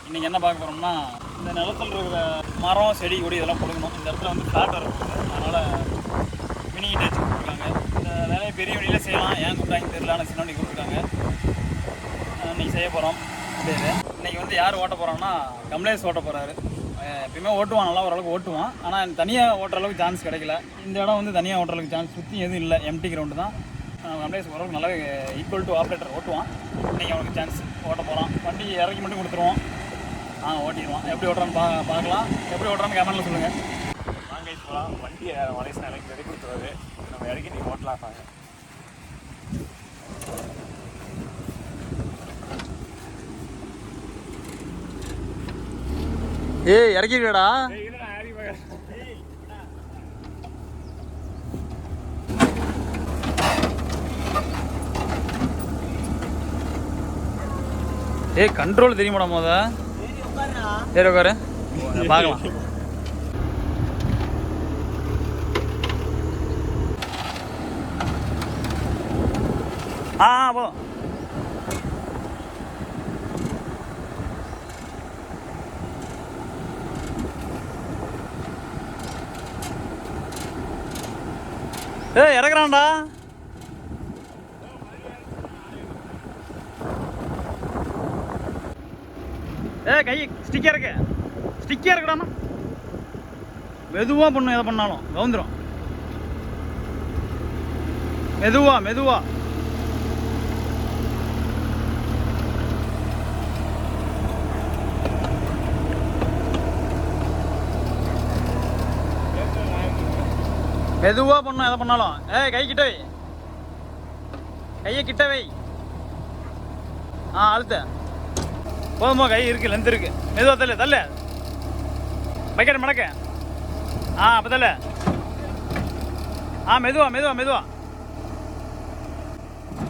இன்றைக்கி என்ன பார்க்க போகிறோம்னா இந்த நிலத்தில் இருக்கிற மரம் செடி கொடி இதெல்லாம் கொடுக்கணும். இந்த இடத்துல வந்து ஃப்ளாட் இருக்கும், அதனால் மினி டச் கொடுத்துருக்காங்க. இந்த வேலையை பெரிய வழியில் செய்யலாம், ஏன் கூப்பிட்டாங்க தெரியல, ஆனால் சின்ன வண்டி கொடுத்துருக்காங்க. இன்றைக்கி செய்ய போகிறோம். இன்றைக்கி வந்து யார் ஓட்ட போகிறோம்னா கமலேஷ் ஓட்ட போகிறாரு. எப்பயுமே ஓட்டுவான், நல்லா ஓரளவுக்கு ஓட்டுவான். ஆனால் தனியாக ஓட்டுற அளவுக்கு சான்ஸ் கிடைக்கல. இந்த இடம் வந்து தனியாக ஓட்டுற அளவுக்கு சான்ஸ் சுற்றி எதுவும் இல்லை, எம்டி கிரவுண்டு தான். கமலேஷ் ஓரளவுக்கு நல்லா ஈக்குவல் டு ஆப்ரேட்டர் ஓட்டுவான். இன்றைக்கி அவனுக்கு சான்ஸ் ஓட்ட போகிறான். வண்டி இறக்கி மட்டும் கொடுத்துருவோம், ஓட்டிடுவான். எப்படி ஓட்டுறான்னு பார்க்கலாம். எப்படி ஓட்டுறான்னு கமெண்ட்டில் சொல்லுங்கள். வாங்க போகலாம். வண்டியை மலேசியா இறக்கி ரெடி கொடுத்துருவாரு, நம்ம இறக்கி நீங்கள் ஓட்டலாம். வாங்க. ஏய் இறக்கிடுடா. ஏய் கண்ட்ரோல் தெரியுமாடா மோத? சரி உட்காரு பார்க்கலாம். போதும். இறக்குறான்டா. கை ஸ்டிக்கா இருக்கு, ஸ்டிக்கா இருக்குடாண்ணா. மெதுவா பண்ணும், எதை பண்ணாலும் கவுந்துரும். மெதுவா மெதுவா. மெதுவா பண்ணும், எதை பண்ணாலும். கை கிட்ட வை, கையை கிட்ட வை. அழுத்த போதுமா? கை இருக்கு, லென்த் இருக்கு. மெதுவா தள்ளு தள்ளு, பக்கெட் மடக்க. அப்போ தள்ளு. மெதுவா மெதுவா மெதுவா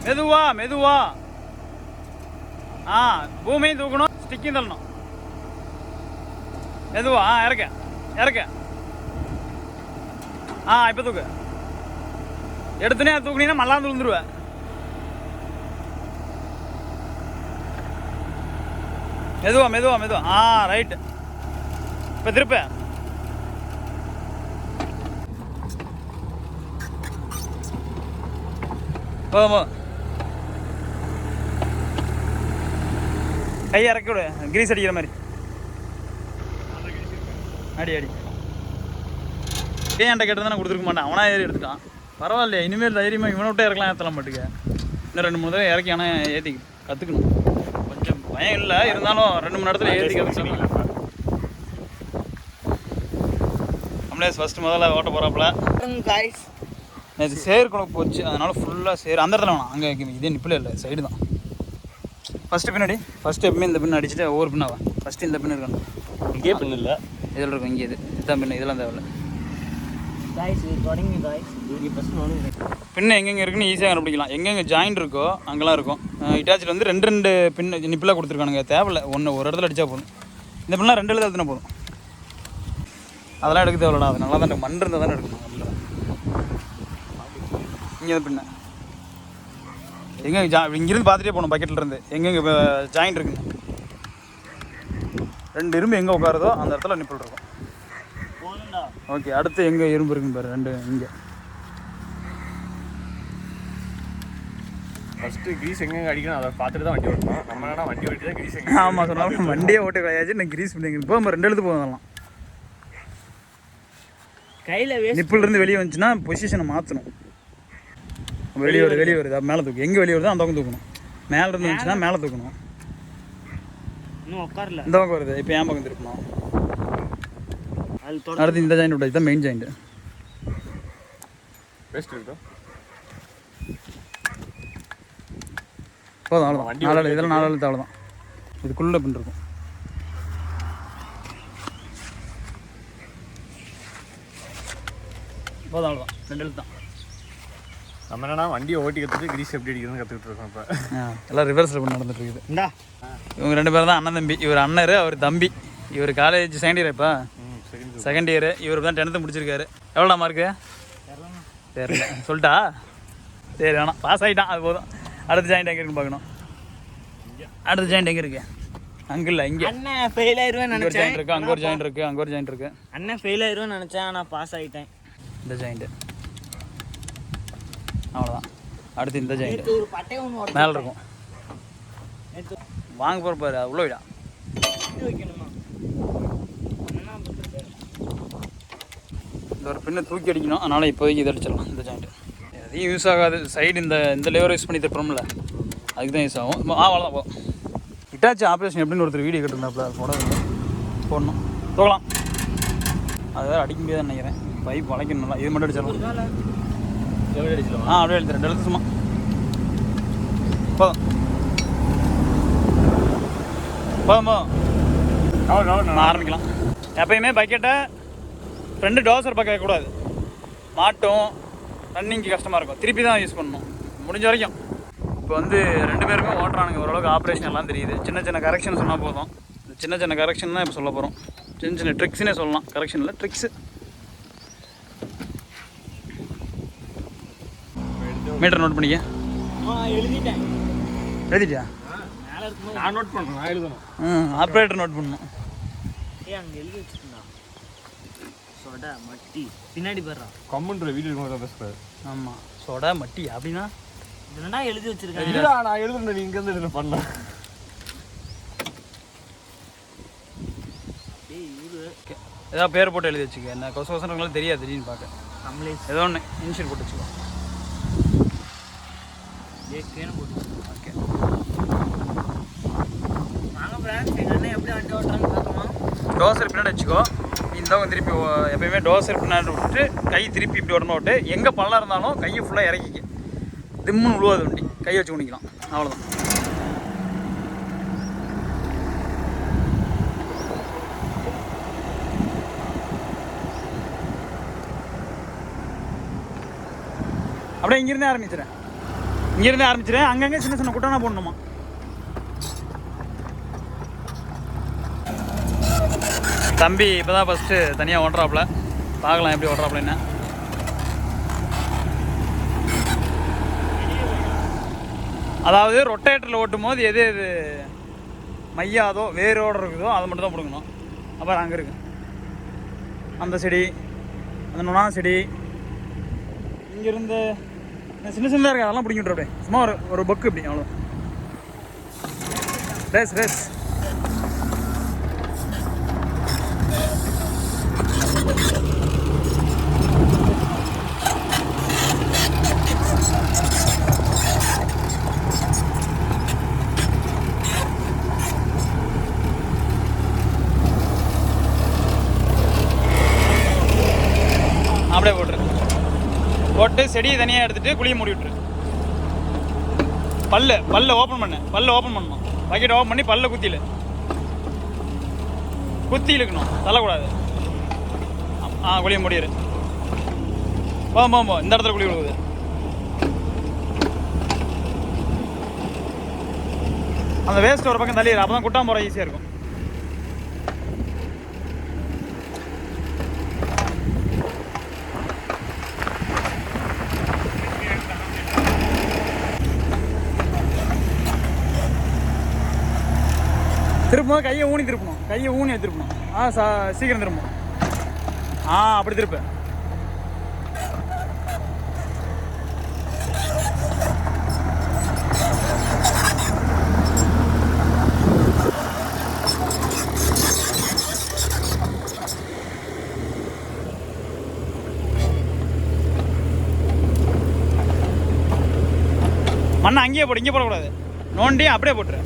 மெதுவா மெதுவா. பூமியும் தூக்கணும், ஸ்டிக்கையும் தள்ளணும். மெதுவா. இறக்க இறக்க. இப்போ தூக்கு. எடுத்துனே தூக்குனீங்கன்னா மல்லாந்து விழுந்துருவேன். மெதுவா மெதுவா மெதுவா. ரைட்டு. இப்போ திருப்ப. போதும். கையை இறக்கி விடு, கிரீஸ் அடிக்கிற மாதிரி. அடி அடி. என்கிட்ட கேட்டு தானே கொடுத்துருக்க மாட்டேன், அவனா ஏறி எடுத்துட்டான். பரவாயில்லையா, இனிமேல் தைரியமாக இவனை விட்டே இறக்கலாம், ஏற்றலாம் மாட்டுக்க. இன்னும் 2-3 தடவை இறக்கி ஆனால் ஏற்றி கற்றுக்கணும். கொஞ்சம் பயம் இல்லை, இருந்தாலும் 2-3 இடத்துல ஏற்றி கற்றுக்கலாம். கமலேஷ் ஃபஸ்ட்டு முதல்ல ஓட்ட போகிறாப்புல. நேற்று சேர் குழப்பு போச்சு, அதனால ஃபுல்லாக சேர். அந்த இடத்துல வேணாம், அங்கே இதே நிப்பில் இல்லை, சைடு தான். ஃபஸ்ட்டு பின்னாடி. ஃபஸ்ட்டு எப்பவுமே இந்த பின் அடிச்சுட்டு ஒவ்வொரு பின்னாவா. ஃபஸ்ட்டு இந்த பின் இருக்கணும். இங்கே பின் இல்லை, இதில் இருக்கும். இங்கே இதுதான் பின்னு, இதெல்லாம் தேவையில்லை. பின்னு எங்கெங்கே இருக்குன்னு ஈஸியாக கண்டுபிடிக்கலாம். எங்கெங்கே ஜாயிண்ட் இருக்கோ அங்கெல்லாம் இருக்கும். இட்டாச்சில் வந்து 2 பின்னு நிப்பிலாக கொடுத்துருக்கானுங்க, தேவையில்லை. ஒரு இடத்துல அடித்தா போதும். இந்த பின்லாம் 2 எழுத எடுத்துனா போதும், அதெல்லாம் எடுக்க தேவையில்லடா. அது நல்லா தான் மண் இருந்தால் தானே எடுக்கணும். இங்கே பின்ன எங்கே இங்கேருந்து பார்த்துட்டே போகணும், பக்கெட்டில் இருந்து எங்கெங்கே ஜாயிண்ட் இருக்குங்க. 2 இரும்பு எங்கே உட்காருதோ அந்த இடத்துல நிப்பிள் இருக்கும். ஓகே, அடுத்து எங்கே இரும்பு இருக்குன்னு பாரு. 2 இங்கே. ஃபஸ்ட்டு கிரீஸ் எங்கெங்கே அடிக்கணும் அதை பார்த்துட்டு தான் வண்டி ஓட்டணும். நம்ம வண்டி ஓட்டி தான் கிரீஸ் எங்கே. ஆமாம் சொன்னாலும் வண்டியே ஓட்ட கிடையாது. நான் கிரீஸ் பண்ணி போகும் 2 எழுத்து போகலாம். கையில் நிப்பிள் இருந்து வெளியே வந்துச்சுன்னா பொசிஷனை மாற்றணும். வெளியே வருது, அப்போ மேலே தூக்கு. எங்கே வெளியே வருதோ அந்த பக்கம் தூக்கணும். மேலே இருந்து வந்துச்சுன்னா மேலே தூக்கணும். இன்னும் உட்காரல, இந்த பக்கம் வருது. இப்போ என் பக்கம் திருப்பணும். அடுத்து இந்த ஜாயிண்ட் விட்டா, இதுதான் மெயின் ஜாயிண்ட். பெஸ்ட் இருக்கா போதும், அவ்வளோதான். 4 இதெல்லாம் 4 எழுத்து, அவ்வளோதான். இதுக்குள்ளே பின் இருக்கும். போதும், அவ்வளோதான். 2 எழுத்து தான். நம்ம என்னன்னா வண்டியை ஓட்டி கற்றுட்டு கிரீஸ் எப்படி அடிக்கிறதுன்னு கற்றுக்கிட்டு இருக்கோம். இப்போ எல்லாம் ரிவர்ஸில் பண்ணி நடந்துட்டு இருக்குது. இவங்க 2 பேரும் தான் அண்ணன் தம்பி. இவர் அண்ணர், அவர் தம்பி. இவர் காலேஜ் செகண்ட் இயர். இப்போ செகண்ட் இயர். இவர் தான் 10th முடிச்சிருக்காரு. எவ்வளோடா மார்க்கு தெரியல, சொல்லிட்டா? சரி வேணாம், பாஸ் ஆகிட்டான், அது போதும். அடுத்த ஜாயிண்ட் எங்கே இருக்குன்னு பார்க்கணும். அடுத்த ஜாயிண்ட் எங்கே இருக்கு? அங்கே இல்லை இங்கே அண்ணன் ஃபெயில் ஆயிடுவேன்னு ஒரு நினைச்சேன். ஜாயிண்ட் இருக்குது, அங்கே ஒரு ஜாயிண்ட் இருக்குது, அங்கே ஒரு ஜாயிண்ட் இருக்குது. அண்ணன் ஃபெயில் ஆயிடுவேன்னு நினைச்சேன், ஆனால் பாஸ் ஆகிட்டேன். இந்த ஜாயிண்ட்டு அவ்வளோதான். அடுத்து இந்த ஜாயிண்ட் ஒரு பட்டை ஒன்று மேலே இருக்கும். வாங்க போகிற பாரு உள்ள விடா வைக்கணுமா? இந்த ஒரு பின்னை தூக்கி அடிக்கணும். அதனால் இப்போதைக்கு இதை அடிச்சிடலாம். இந்த ஜாயிண்ட்டு எதையும் யூஸ் ஆகாது. சைடு இந்த லேவர் யூஸ் பண்ணி தட்டுறோம்ல, அதுக்கு தான் யூஸ் ஆகும். அவ்வளோதான் போதும். இட்டாச்சி ஆப்ரேஷன் எப்படின்னு ஒருத்தர் வீடியோ கேட்டிருந்தாப்புல, அது போடணும் தோகலாம். அது வேறு அடிக்க முடியாதுன்னு நினைக்கிறேன். பைப் வளைக்கணும் நல்லா. இது மட்டும் அடிச்சிடலாம். அப்படியே எழுதுறேன். எழுத்து சும்மா போதும் போதும் போதும். ஆரம்பிக்கலாம். எப்பயுமே பக்கெட்டை ஃப்ரெண்டு டோசர் பக்கம் வைக்கக்கூடாது. மாட்டும், ரன்னிங்க்கு கஷ்டமாக இருக்கும். திருப்பி தான் யூஸ் பண்ணணும் முடிஞ்ச வரைக்கும். இப்போ வந்து 2 பேருமே ஓட்டுறானுங்க. ஓரளவுக்கு ஆப்ரேஷன் எல்லாம் தெரியுது. சின்ன சின்ன கரெக்ஷன் சொன்னால் போதும். இந்த சின்ன சின்ன கரெக்ஷன் தான் இப்போ சொல்ல போகிறோம். சின்ன சின்ன ட்ரிக்ஸ்னே சொல்லலாம். கரெக்ஷன் இல்லை, ட்ரிக்ஸு. மீட்டர் நோட் பண்ணிக்க. எழுதிட்டேன். எழுதிட்டியா? மேலே இருக்கும்போது நான் நோட் பண்ணுறேன், நான் எழுதணும். ஆப்ரேட்டர் நோட் பண்ணணும். அங்கே எழுதி வச்சுருந்தா சொடா மட்டி பின்னாடி போடுறான். கம்முன்ற வீடியோ தான் பேசுகிறாரு. ஆமாம், சொடா மட்டி அப்படின்னா என்னடா எழுதி வச்சிருக்கேன். இல்லடா, நான் எழுதுறேன், நீ இங்கேருந்து என்ன பண்ண? ஏதாவது பேர் போட்டு எழுதி வச்சுக்க. என்ன கொசங்களுக்கு தெரியாது திடீர்னு பார்க்க. கமலேஷ் ஏதோ ஒன்று இனிஷியல் போட்டு வச்சுக்கோ. போட்டு ஓகே. வாங்க ஃப்ரெண்ட்ஸ், எங்கள் அண்ணன் எப்படி வண்டி ஓட்டுறான்னு பார்க்கணும். டோசர் பின்னாடி வச்சுக்கோ. இந்த திருப்பி எப்பயுமே டோசர் பின்னாடி விட்டுட்டு கை திருப்பி இப்படி உடனே விட்டு எங்கே பள்ளம் இருந்தாலும் கையை ஃபுல்லாக இறக்கிக்க. திம்முன்னு விழுவாது வண்டி. கையை வச்சு குனிக்கலாம். அவ்வளோதான். அப்படியே இங்கிருந்தே ஆரம்பிச்சிடறேன். இங்கிருந்தே ஆரம்பிச்சிடறேன். அங்கங்கே சின்ன சின்ன குட்டானா போடணுமா. தம்பி இப்போ தான் ஃபஸ்ட்டு தனியாக ஓட்டுறாப்புல. பார்க்கலாம் எப்படி ஓட்டுறாப்புல. என்ன அதாவது ரொட்டேட்டரில் ஓட்டும் போது எது எது மையாதோ வேரோடு இருக்குதோ அதை மட்டும் தான் பிடுங்கணும். அப்புறம் அங்கே இருக்கு அந்த செடி, அந்த நுணா செடி, இங்கேருந்து சின்ன சின்னதாக இருக்குது. அதெல்லாம் பிடிங்கிட்டு அப்படியே சும்மா ஒரு பக்கு இப்படி. அவ்வளோ ரேஸ் ரேஸ். அப்படியே போட்டு செடியை தனியாக எடுத்துகிட்டு குழியை மூடி விட்டுரு. பல்ல ஓப்பன் பண்ணணும். பக்கெட் ஓப்பன் பண்ணி பல்ல குத்தி இழுக்கணும். தள்ளக்கூடாது. குழியை மூடிடு. போகும் இந்த இடத்துல குழி விழுகுது. அந்த வேஸ்ட் ஒரு பக்கம் தள்ளிடு. அப்போ தான் குட்டாம போகிற ஈஸியாக இருக்கும். திருப்பும்போது கையை ஊனி திருப்பணும். கையை ஊனி திருப்பணும். சீக்கிரம் திரும்பணும். அப்படி திருப்பு. மண்ணை அங்கேயே போடு, இங்கே போடக்கூடாது. நோண்டி அப்படியே போட்டுரு.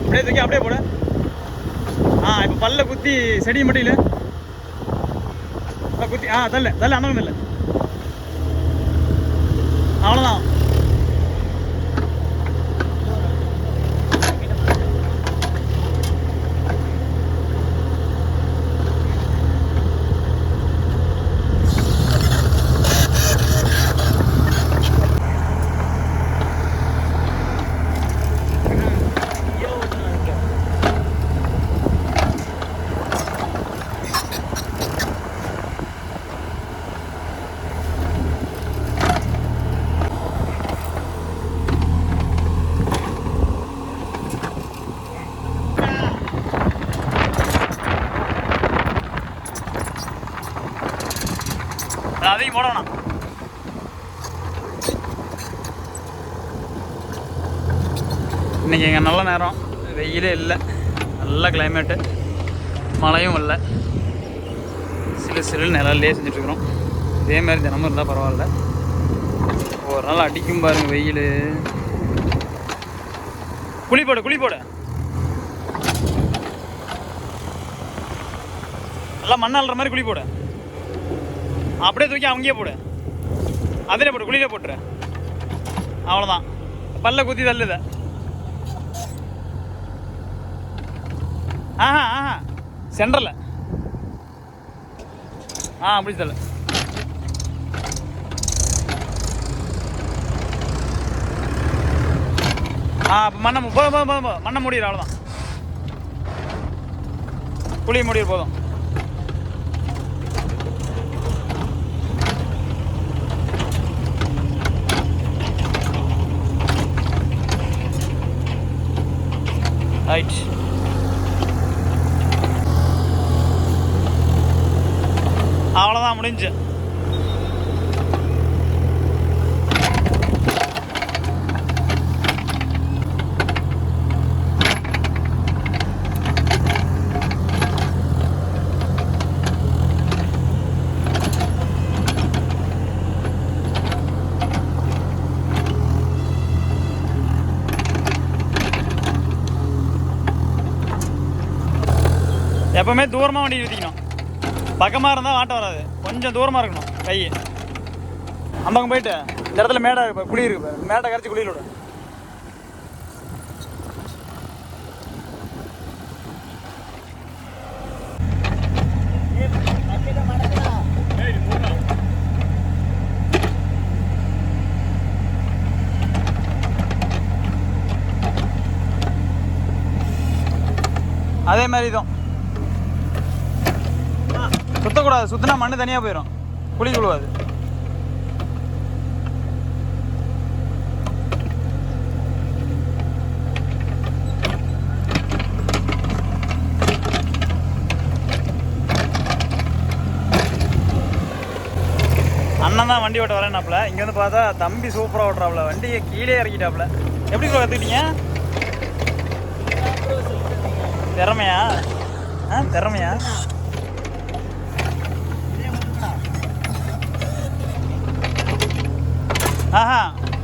அப்படியே தூக்கி அப்படியே போடு. இப்போ பல்ல குத்தி செடி மட்டும் இல்லை குத்தி தள்ள அண்ணன் இல்லை. அவ்வளோதான். தூக்கி போட வேணாம். இன்றைக்கி எங்கள் நல்ல நேரம், வெயிலே இல்லை, நல்ல கிளைமேட்டு, மழையும் இல்லை, சிறு நிழல்லே செஞ்சுட்ருக்குறோம். இதே மாதிரி தினமும் இருந்தால் பரவாயில்ல. ஒரு நாள் அடிக்கும் பாருங்க வெயில். குழி போடு நல்லா மண் அள்ளுற மாதிரி குழி போடு. அப்படியே தூக்கி அங்கேயே போடு, அதிலே போடு, குழியிலே போட்டுரு. அவ்வளோதான், பல்ல குத்தி தள்ளுத. ஆஹா சென்டரில் அப்படி தள்ளு. இப்போ மண்ணை போதும் மண்ணை மூடிடு. அவ்வளோதான், குழியை மூடிடு போதும். ரைட், அவ்வளோதான், முடிஞ்சு. எப்பவுமே தூரமாக வண்டி நிறுத்திக்கணும். பக்கமாக இருந்தால் வாட்டம் வராது, கொஞ்சம் தூரமாக இருக்கணும் கை. அம்பாங்க போயிட்டு இந்த இடத்துல மேடை குழி இருக்கு, மேடை கரைச்சி குழியில் விட. அதே மாதிரி தான் சுத்தக்கூடாது, சுத்தினா மண்ணு தனியாக போயிடும், குழி குழுவாது. அண்ணன் தான் வண்டி ஓட்ட வரேன்னாப்புல. இங்கே வந்து பார்த்தா தம்பி சூப்பராக ஓட்டுறாப்புல, வண்டியை கீழே இறக்கிட்டாப்புல. எப்படி கற்றுக்கிட்டீங்க? திறமையா? திறமையா?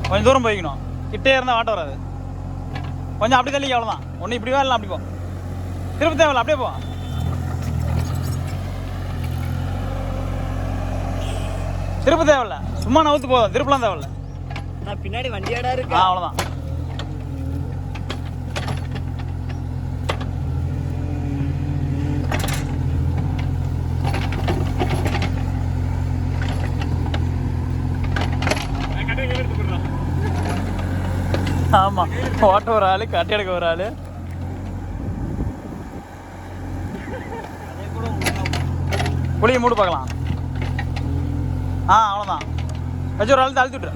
கொஞ்சம் தூரம் போய்க்கணும், கிட்டே இருந்தால் வாட்ட வராது. கொஞ்சம் அப்படி தள்ளி, அவ்வளோதான். ஒன்று இப்படி வரலாம், அப்படி போ. திரும்ப தேவையில்ல, அப்படியே போ. திரும்ப தேவையில்ல, சும்மா நவுத்து போதும், திருப்பலாம் தேவையில்ல. நான் பின்னாடி வண்டியாடா இருக்கு. அவ்வளோதான். ஆமாம், ஓட்ட ஒரு ஆள், கட்டி எடுக்க ஒரு ஆள். புளியை மூடு பார்க்கலாம். அவ்வளோதான், வச்சு ஒரு ஆள் அழுத்தி விட்டுரு.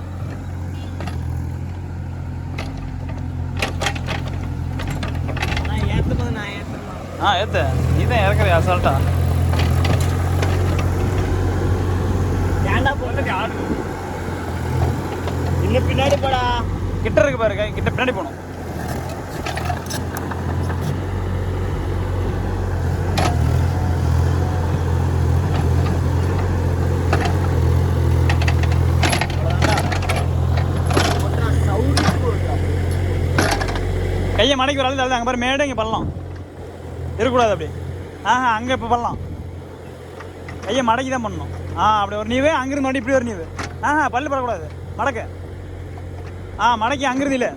ஏற்று நீ தான் இறக்குற அசால்ட்டா. இன்னும் பின்னாடி போடா. கிட்ட இருக்கு பாருங்க, கிட்ட பின்னாடி போகணும். கையை மடக்கி ஒரு ஆள் அங்கே பாரு, மேடை இங்கே பண்ணலாம் இருக்கக்கூடாது அப்படி. அங்கே இப்போ பண்ணலாம், கையை மடக்கி தான் பண்ணணும். அப்படி ஒரு நீவே அங்கிருந்து வண்டி இப்படி ஒரு நீவு. பல்லு படக்கூடாது, மடக்க. மடக்கி அங்கிருந்து இல்லை,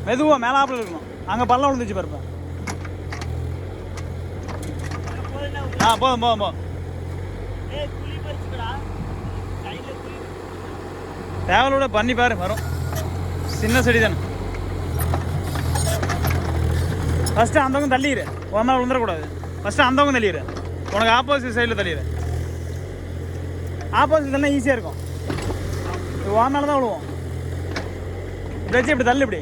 மெதுவாக மேலாப்பில் இருக்கணும். அங்கே பள்ளம் விழுந்துச்சு பாருப்பா. போதும் போதும் போதும். தேவலோட பண்ணி பாரு, வரும். சின்ன செடி தானே. ஃபஸ்ட்டு அந்தவங்க தள்ளிடு, ஒரு மேலே விழுந்துடக்கூடாது. ஃபஸ்ட்டு அந்தவங்க தள்ளிடு, உனக்கு ஆப்போசிட் சைடில் தள்ளிடு. ஆப்போசிட் தள்ளா ஈஸியாக இருக்கும். ஒரு மேலே தான் விழுவோம். இப்படி வச்சு இப்படி தள்ளு, இப்படி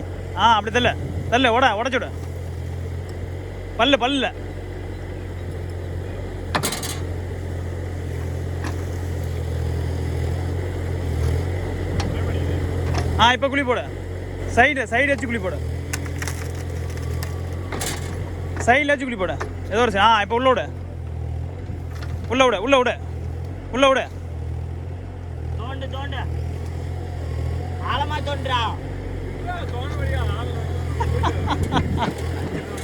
அப்படி தள்ளு தள்ளு, உடச்சு விட. பல்லு இப்போ குழி போட. சைடு வச்சு குழி போட. சைடில் வச்சு குழி போட. ஏதோ ஒரு இப்போ உள்ள விட. உள்ள விட. தோண்டு ஆழமா தோன்றா.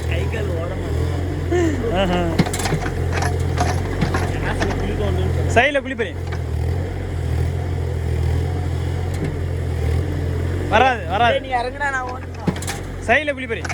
கைகள் ஓட மாட்டேன். சைடில் குழி பெரிய வராது. நீ இறங்குடா, நான் ஓடுறேன். சைடில் குழி பெரிய.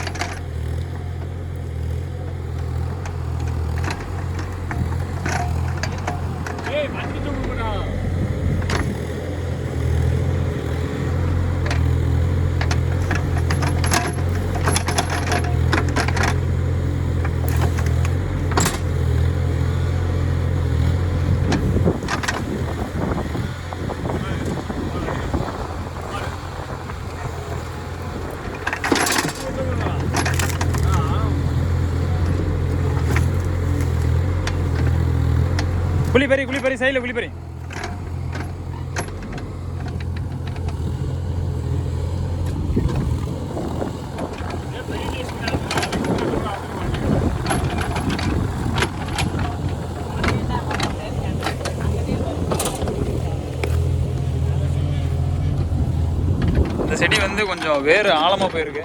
குழி பெரிய சைடில் குழி பெரிய. இந்த செடி வந்து கொஞ்சம் வேறு ஆழமாக போயிருக்கு.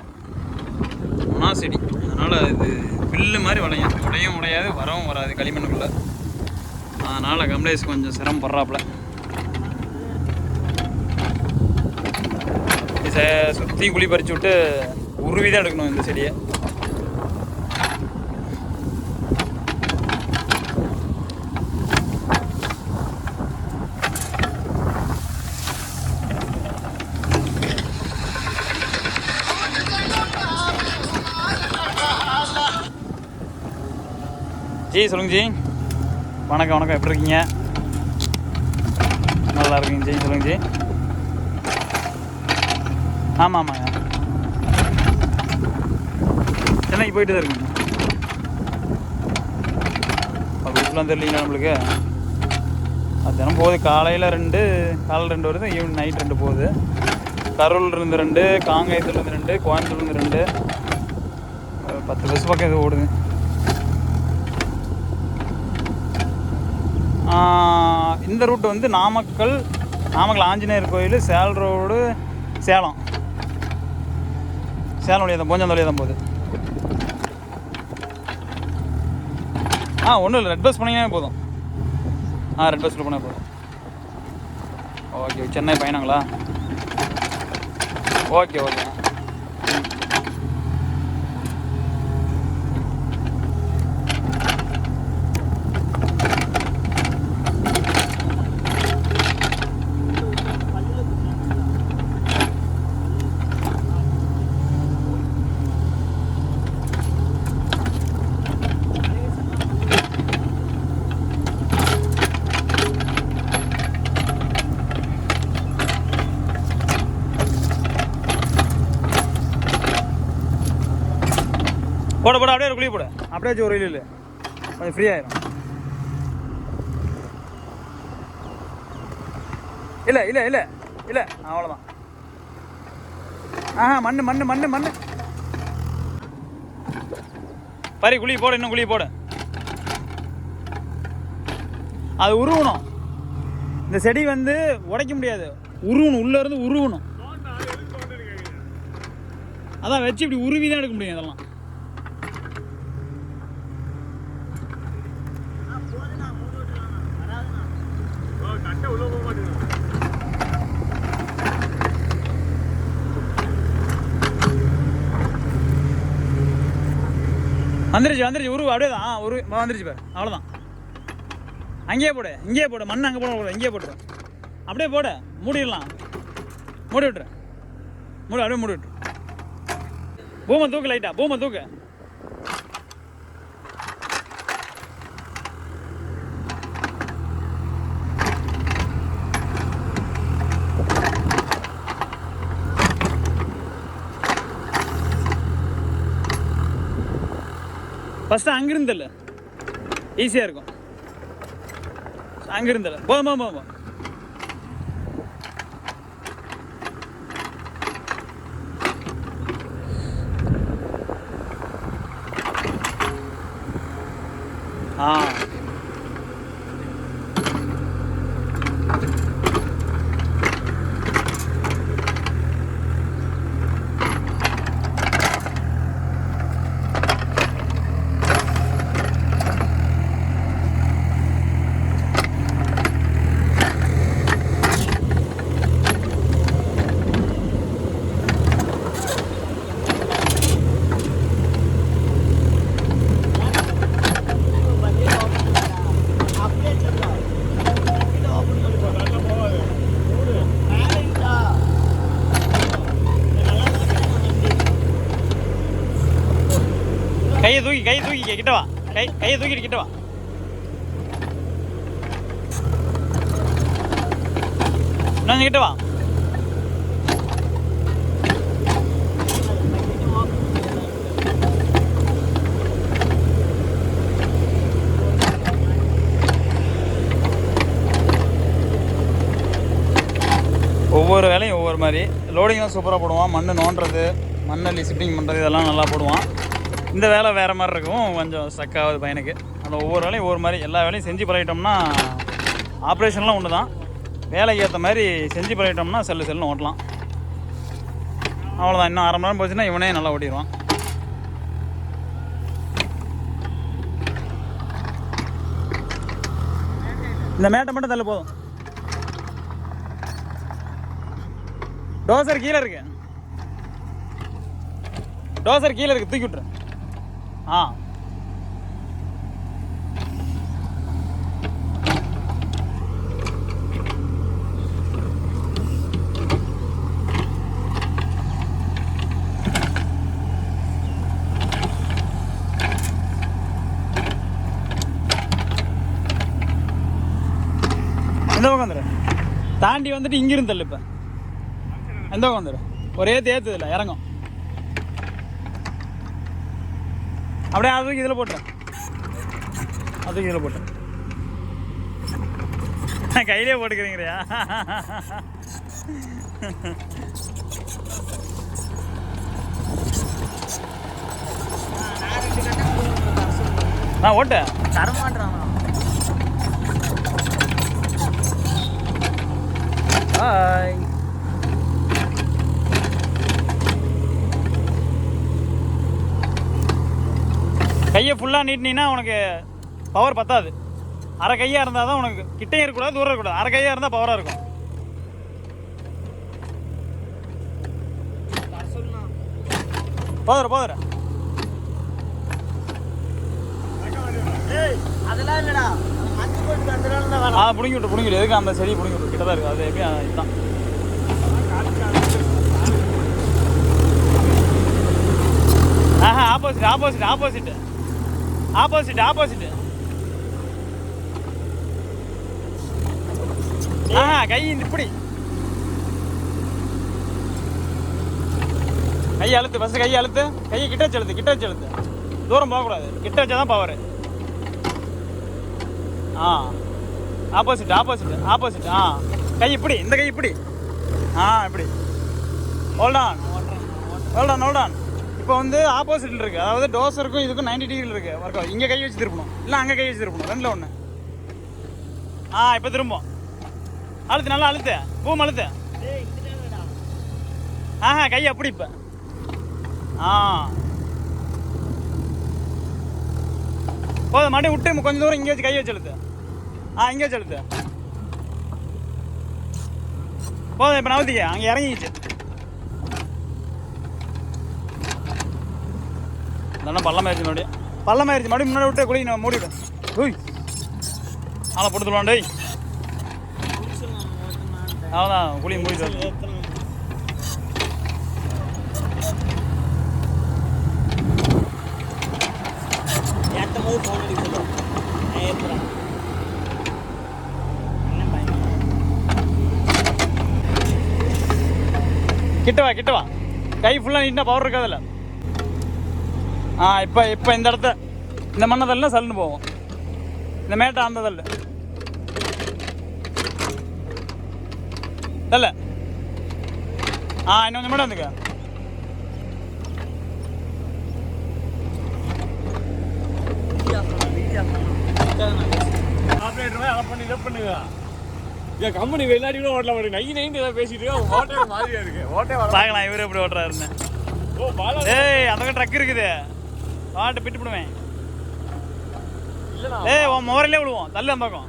ஒன்றா செடி, அதனால் இது பில்லு மாதிரி உடையும் உடையாது, வரவும் வராது களிமண்ணுக்குள்ளே. அதனால் கமலேஷ் கொஞ்சம் சிரமப்படுறாப்புல. சுற்றி குழி பறிச்சு விட்டு உருவி தான் எடுக்கணும் இந்த செடியை. ஜி சொல்லுங்க ஜி. வணக்கம், எப்படி இருக்கீங்க? நல்லா இருக்கீங்க ஜி. சொல்லுங்க ஜி. ஆமாங்க, சென்னைக்கு போயிட்டு தான் இருக்குங்க. ரூட்லாம் தெரியலீங்களா நம்மளுக்கு? அது தினம் போகுது. காலையில் 2 வருது, ஈவினிங் நைட் 2 போகுது. கரூர்லேருந்து 2, காங்கேயத்துலேருந்து 2, கோயம்புத்தூர்லேருந்து 2, 10 பஸ் பக்கம் இது ஓடுது. இந்த ரூட் வந்து நாமக்கல் ஆஞ்சநேயர் கோயில், சேல் ரோடு, சேலம் வழியாக தான், போஞ்சாந்த வழியாக தான் போகுது. ஒன்றும் இல்லை, ரெட் பஸ் பண்ணிங்கன்னா போதும். ரெட் பஸ்ஸில் போனால் போதும். ஓகே, சென்னை பயணங்களா? ஓகே. போட அப்படியே ஒரு குழி போட. அப்படியே வச்சு ஒரு இல்லை கொஞ்சம் ஃப்ரீ ஆயிரும். இல்லை அவ்வளோதான். மண்ணு பறி குழி போட. இன்னும் குழி போட. அது உருவணும். இந்த செடி வந்து உடைக்க முடியாது, உருவணும். உள்ளே இருந்து உருவணும். அதான் வச்சு இப்படி உருவி தான் எடுக்க முடியும். இதெல்லாம் வந்துருச்சு உருவு. அப்படியே தான் வந்துருச்சு பாரு. அவ்வளோதான். அங்கேயே போடு. மண் அங்கே போட. இங்கேயே போட்டு அப்படியே போட. மூடிடலாம். மூடி விட்டுரு. அப்படியே மூடி விட்டுரு. பூமை தூக்கு, லைட்டா பூமை தூக்கு. ஃபஸ்ட்டு அங்கிருந்து இல்லை, ஈஸியாக இருக்கும். அங்கிருந்து இல்லை. போதும். ஆ அப்படியே சொல்லலாம் ஓப்பன் பண்ணி நல்லா போகாது மேலேங்களா கையை தூக்கி கிட்ட வா கையை தூக்கிட்டு கிட்ட வா இன்னும் கிட்ட வா ஒவ்வொரு வேலையும் ஒவ்வொரு மாதிரி லோடிங்லாம் சூப்பராக போடுவான். மண் நோண்டுறது, மண்ணள்ளி ஷிஃப்டிங் பண்ணுறது இதெல்லாம் நல்லா போடுவான். இந்த வேலை வேறு மாதிரி இருக்கும், கொஞ்சம் ஸ்டக் ஆகுது பையனுக்கு. அந்த ஒவ்வொரு வேலையும் ஒவ்வொரு மாதிரி, எல்லா வேலையும் செஞ்சு பழகிட்டோம்னா ஆப்ரேஷன்லாம் ஒன்று தான், வேலைக்கு ஏற்ற மாதிரி செஞ்சு பழகிட்டோம்னா செல்லுன்னு ஓட்டலாம். அவ்வளோதான். இன்னும் 1/2 மணி நேரம் போச்சுன்னா இவனே நல்லா ஓட்டிடுவான். இந்த மேட்டை மட்டும் தள்ள போதும். டோசர் கீழே இருக்கு, டோசர் கீழே இருக்கு, தூக்கி விட்டுரு. ஆ இந்த பக்கம் வந்துடு, தாண்டி வந்துட்டு இங்கிருந்து தள்ளு. இப்போ எந்த பக்கம் வந்துடு, ஒரே தேத்து இல்லை இறங்கும். அப்படியே அதுக்கு இதில் போட்டேன், அதுக்கு இதில் போட்டேன். கையிலே போட்டுக்கிறீங்கறியா? நான் ஓட்டேன் தரமாட்டான். பாய். கையை ஃபுல்லாக நீட்டினீங்கன்னா உனக்கு பவர் பத்தாது. அரை கையாக இருந்தால் தான் உனக்கு, கிட்டே இருக்கக்கூடாது தூரம் இருக்கக்கூடாது, அரை கையாக இருந்தால் பவராக இருக்கும். போதுற அதெல்லாம் இல்லடா, மஞ்சள் போட்டு வந்துடுறாங்க. பிடிங்கிட்டு எதுக்கு அந்த செடி பிடிங்கிட்டு கிட்ட தான் இருக்குது. அது எப்படியும் இதுதான். ஆஹா, ஆப்போசிட். ஆஹா, கை இப்படி கையை அழுத்து, ஃபஸ்ட்டு கையை அழுத்து, கையை கிட்ட வச்சு அழுத்து, தூரம் போகக்கூடாது, கிட்ட வச்சா தான் பவர். ஆ ஆப்போசிட். ஆ கை இப்படி, இந்த கை இப்படி. ஆ இப்படி. Hold on. இப்போ வந்து ஆப்போசிட்டில் இருக்குது, அதாவது டோசருக்கும் இதுக்கும் 90 டிகிரியில் இருக்குது ஒர்க் ஆகும். இங்கே கை வச்சு திருப்பணும், இல்லை அங்கே கை வச்சு திருப்பணும், ரெண்டில் ஒன்று. ஆ இப்போ திரும்பும். அழுத்து, நல்லா அழுத்து, பூம் அழுத்து. ஆஹா, கை அப்படி இப்போ. ஆ போதும், மறுபடியும் விட்டு கொஞ்சம் தூரம் இங்கே வச்சு கை வச்சு அழுத்து. ஆ இங்கே வச்சு அழுத்து. போதும், இப்போ நவுத்திக்க, அங்கே இறங்கிச்சு. இல்லைன்னா பள்ளமாயிருச்சு, மறுபடியும் முன்னாடி விட்டு குழி மூடிவிடும். ஓய் ஆளை போட்டு சொல்லுவான் டேய். அவ்வளோதான், குழி மூடிட்டு கிட்ட வா. கை ஃபுல்லாக நீட்டினா பவர் இருக்காதுல்ல. ஆ இப்போ இந்த இடத்த, இந்த மண்ணை தள்ளினா சல்லுன்னு போவோம். இந்த மேட்டை அந்த தள்ளு தள்ள. ஆ இன்னும் கொஞ்சம் மட்டும் வந்துக்க. பண்ணி இதை பண்ணுங்க. ஏன் கம்பெனி வெளிநாடி கூட ஓட்டல மாட்டேங்க. நை நைன்னு ஏதாவது பேசிட்டு இருக்கா. ஓட்டே மாதிரியா இருக்கு. ஓட்டே வர பார்க்கலாம் இவரு எப்படி ஓட்டுறாருன்னு. ஓ பாலா ஏய் அந்த ட்ரக் இருக்குது வாட்டு பிட்டு போடுவேன். இல்லடா. ஏய் உன் முகரிலே விழுவோம் தள்ளு அந்த பக்கம்.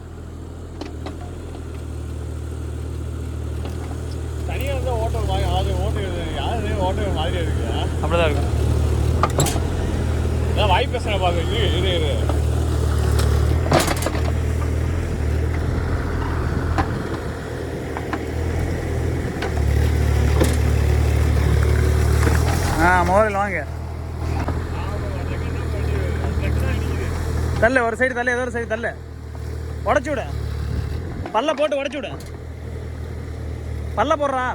தனியாக வந்து ஓட்டம் மாதிரி அது ஓட்டுறது யாரு ஓட்டுற மாதிரியா இருக்கு. அப்படிதான் இருக்கும். அதான் வாய் பேசுன பாருங்க. இரு முகரில் வாங்க தள்ளு ஒரு சைடு தள்ளு ஏதோ ஒரு சைடு தள்ளு உடச்சு விட பல்ல போட்டு உடச்சு விட பல்ல போடுறா.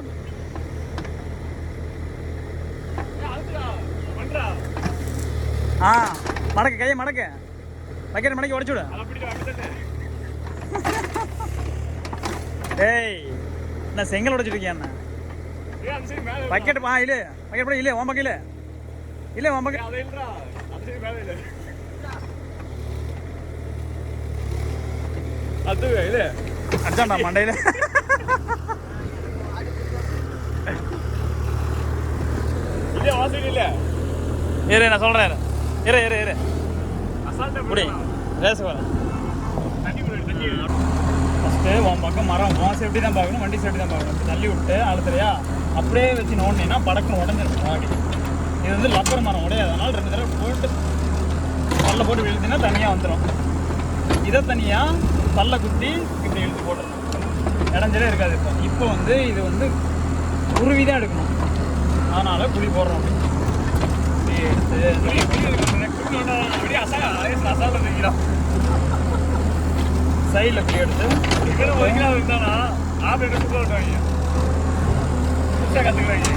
மடக்கு கையை மடக்கு பக்கெட் மடக்கி உடச்சு விட. ஏய் நான் செங்கல் உடச்சிட்டு இருக்கேன் என்ன பக்கெட் இல்லை பக்கெட் போட இல்லை உன் பக்கம் இல்லை உன் பக்கம் அது இல்ல அதான்டா மண்டையில இல்ல வாசல் இல்ல. இரு நான் சொல்றேன் இரு அசால்ட்டா முடி ரேஸ் வர தண்ணி தண்ணி. ஃபஸ்ட்டு உன் பக்கம் மரம் உன் சேஃப்டி தான் பார்க்கணும் வண்டி சேஃப்டி தான் பார்க்கணும். இப்படி தள்ளி விட்டு அழுத்துறியா அப்படியே வச்சு நோண்டினா படக்குன்னு உடஞ்சிருக்கும் வாடி. இது வந்து லப்பர் மரம் உடையாது. அதனால 2 தடவை போட்டு பல்ல போட்டு இழுத்தினா தனியாக வந்துடும். இதை தனியாக பல்ல குத்தி இப்படி இழுத்து போட்டுருணும். இடைஞ்சலே இருக்காது. இப்போ வந்து இது வந்து உருவி தான் எடுக்கணும். அதனால் குழி போடுறோம். அப்படி எடுத்து அசால்ட்டா தெரியும். சைடில் இப்படி எடுத்து இருந்தானா ஆப்ரேட்டர் கூப்பிடுவாங்க. கற்றுக்குறாங்க.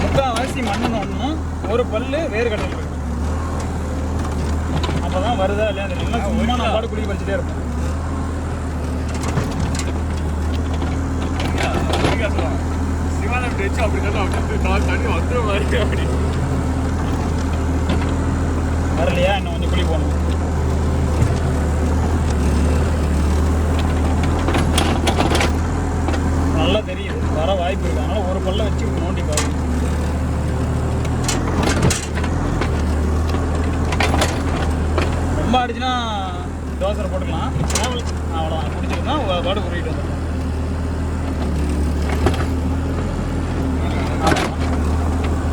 முக்கால்வாசி மண்ணு ஒன்றும் ஒரு பல்லு வேறு கட்டல் இருக்கு. அப்போ தான் வருதா இல்லையா தெரியல. சும்மா நான் பாடு குடி பறிச்சுட்டே இருப்பேன். சிவானம் வச்சு அப்படி தண்ணி வந்துற மாதிரி அப்படி வரலையா இன்னும் கொஞ்சம் குழி போகணும். நல்லா தெரியுது வர வாய்ப்பு இருக்கு. அதனால ஒரு பல்ல வச்சு நோண்டி பார்க்கணும். ரொம்ப அடிச்சுன்னா தோசை போட்டுக்கலாம். அவ்வளோதான் பிடிச்சிருந்தா பாடு உருவிட்டு வந்துடும்.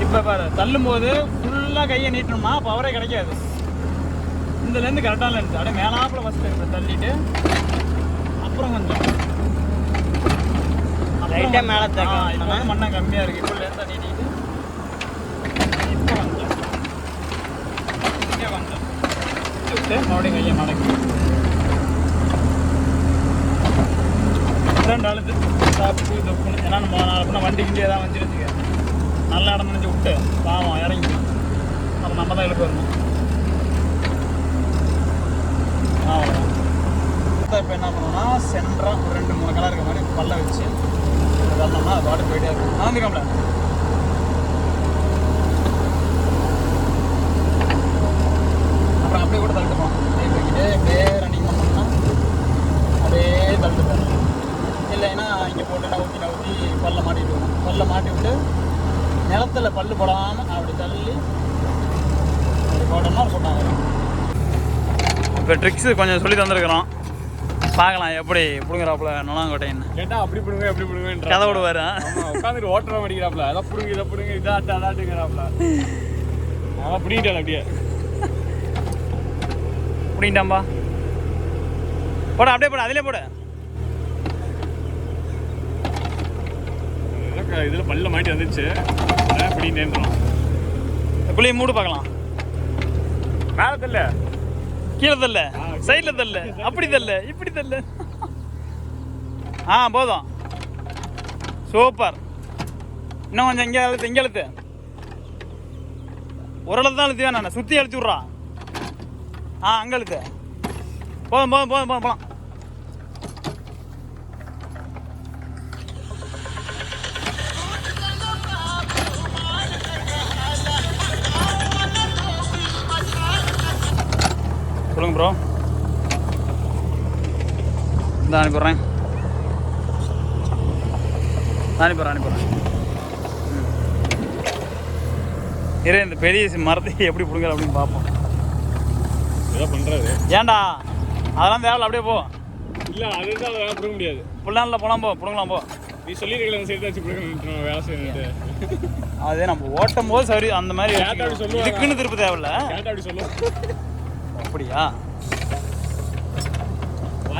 இப்போ பாரு தள்ளும் போது ஃபுல்லாக கையை நீட்டணும்னா பவரே கிடைக்காது. இந்தலேருந்து கரெக்டாக லென்ஸ் அப்படியே மேலாப்பில் ஃபஸ்ட்டு தள்ளிட்டு அப்புறம் கொஞ்சம் லைட்டாக மேலே இப்போ வந்து மண்ணம் கம்மியாக இருக்குது. இப்போ லேசாக நீட்டிட்டு இப்போ கொஞ்சம் இங்கே கொஞ்சம் விட்டு மறுபடியும் கையை மடக்கி 2 அழுத்து சாப்பிட்டு தொப்புன்னு. ஏன்னா நம்ம நாலு வண்டி கிண்டி ஏதாவது வந்துட்டு வச்சுக்க நல்லா இடம் நினைச்சு விட்டு பாவம் இறங்கிக்கலாம். அப்போ நம்ம தான் இழுக்க வரணும். அவ்வளோதான். இப்போ என்ன பண்ணோம்னா சென்டராக ஒரு 2-3 கலர் இருக்க மாதிரி பல்ல வச்சு வரணும்னா அது பாட்டு போயிட்டே இருக்கும். வந்துக்கோம்ல அப்புறம் அப்படியே கூட தள்ளிட்டு போகலாம். அப்படியே போய்கிட்டே அப்படியே ரன்னிங் பண்ணோம்னா அப்படியே தள்ளிட்டு போகணும். இல்லைன்னா இங்கே போட்டு நவுத்தி பல்ல மாட்டிட்டு போகணும். பல்ல மாட்டி விட்டு நிலத்தில் பல்லு போடாமல் அப்படி தள்ளி அப்படி போட்டோம்னா போட்டாங்க. இப்போ ட்ரிக்ஸு கொஞ்சம் சொல்லி தந்துருக்குறோம். பார்க்கலாம் எப்படி பிடுங்குறாப்புல நொலாங்கோட்டைன்னு கேட்டால் அப்படி பிடுங்க எப்படி பிடுங்கன்ற கதை விடுவார். உட்காந்துட்டு ஓட்டுற மாட்டேங்கிறாப்புல. அதான் பிடுங்க இதை பிடுங்க இதாட்டுங்கிறாப்புல. அதான் பிடிக்கிட்டாள் அப்படியே பிடிங்கிட்டாம்பா போட அப்படியே போட அதிலே போட. இதில் பல்ல மாட்டி வந்துச்சு பிடிக்கிட்டேன்றோம். குழியை மூடு பார்க்கலாம். மேலே தல்ல கீழே தல்ல சைடில் தல்ல அப்படி தல்ல இப்படி தல்ல. போதும் சூப்பர். இன்னும் கொஞ்சம் இங்கே அழுத்து இங்கே அழுத்து. ஒரு அளவு தான் அழுத்து வேணாண்ணா சுற்றி அழுத்தி விட்றா. அங்கே அழுத்து. போதும் போதும் போதும் போதும் போகலாம். சொல்லுங்க ப்ரோ. இந்த அனுப்பிடுறேன் அனுப்பிடுறேன் இரு இந்த பெரிய மரத்தை எப்படி பிடுங்கல அப்படின்னு பார்ப்போம். ஏதோ பண்ணுறாரு. ஏன்டா அதெல்லாம் தேவையில்ல, அப்படியே போ. இல்லை அது தான் வேலை பிடிக்க முடியாது. புல்லானில் போகலாம், பிடுங்கலாம் போ. நீ சொல்லியிருக்கல அந்த சைடு வச்சு பிடிக்க வேலை செய்யணுட்டு. அதே நம்ம ஓட்டும் போது சரி அந்த மாதிரி கேட்டா அப்படி சொல்லுவாங்க. இதுக்குன்னு திருப்ப தேவையில்ல. கேட்டால் அப்படி சொல்லுவோம். அப்படியா?